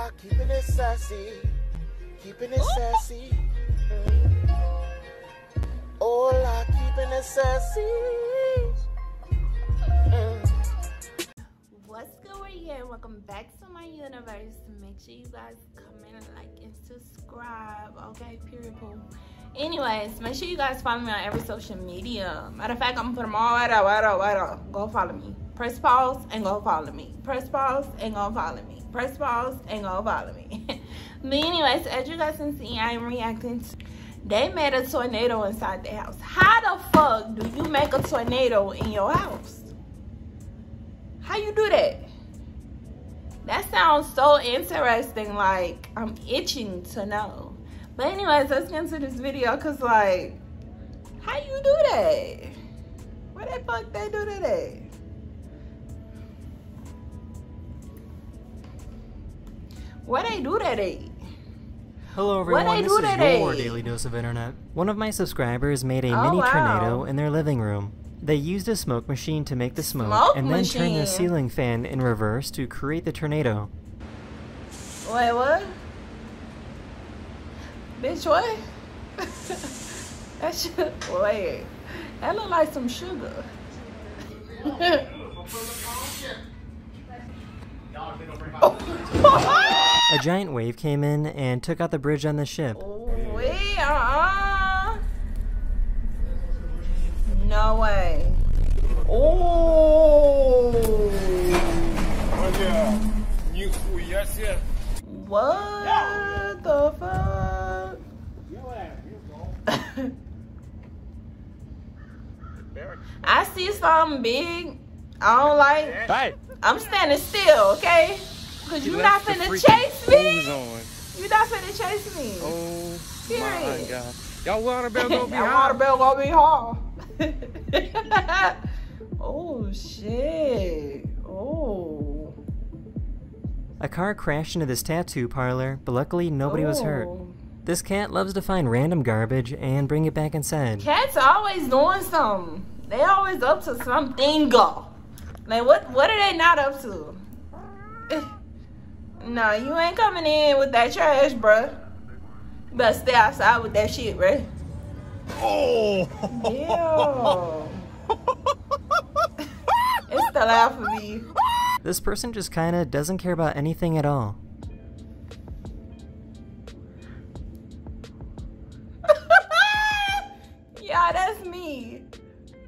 Hola, keeping it sassy. Keeping it sassy. Hola, keeping it sassy. What's good with you? And welcome back to my universe. Make sure you guys comment, like, and subscribe. Okay, period, cool. Anyways, make sure you guys follow me on every social media. Matter of fact, I'm gonna put them all right out. Go follow me. Press pause and go follow me. Press pause and go follow me. Press pause and go follow me. But anyways, as you guys can see, I am reacting to, they made a tornado inside the house. How the fuck do you make a tornado in your house? How you do that? That sounds so interesting. Like, I'm itching to know. But anyways, let's get into this video, cause like, how you do that? Where the fuck they do that at? Where they do that at? Hello everyone, this is your Daily Dose of Internet. One of my subscribers made a mini tornado in their living room. They used a smoke machine to make the smoke and then turned the ceiling fan in reverse to create the tornado. Wait, what? Bitch, what? That shit, wait. That look like some sugar. A giant wave came in and took out the bridge on the ship. Wait, no way. Oh. What the fuck? I see something big. I don't like. Hey. I'm standing still, okay? Cause you not finna chase me. You not finna chase me. Oh period. My God. Y'all water bill gonna be high. high. Water bill gonna be high. Oh shit. Oh. A car crashed into this tattoo parlor, but luckily nobody was hurt. This cat loves to find random garbage and bring it back inside. Cats are always doing something. They always up to something. Like what are they not up to? No, you ain't coming in with that trash, bruh. You better stay outside with that shit, bruh. Oh! Yeah. It's still out for me. This person just kinda doesn't care about anything at all. Yeah, that's me.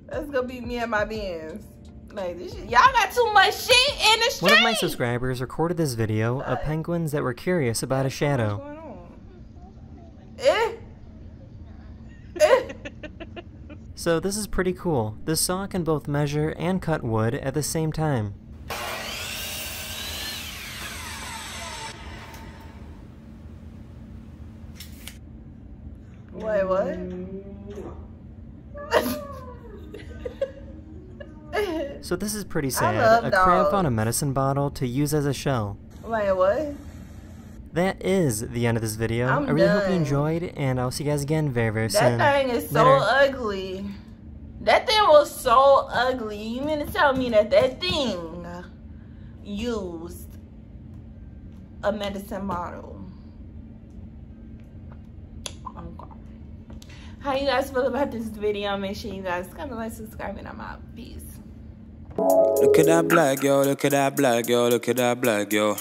That's gonna be me and my Benz. Like, this shit, y'all got too much shit in the street. One of my subscribers recorded this video of penguins that were curious about a shadow. What's going on? So this is pretty cool. This saw can both measure and cut wood at the same time. Wait, what? So this is pretty sad. A crab found a medicine bottle to use as a shell. Wait, what? That is the end of this video. I really hope you enjoyed, and I'll see you guys again very, very soon. That thing is so ugly. That thing was so ugly. You mean to tell me that that thing used a medicine bottle? Okay. How you guys feel about this video? Make sure you guys comment, like, subscribe, and I'm out. Peace. Look at that black girl, look at that black girl, look at that black girl.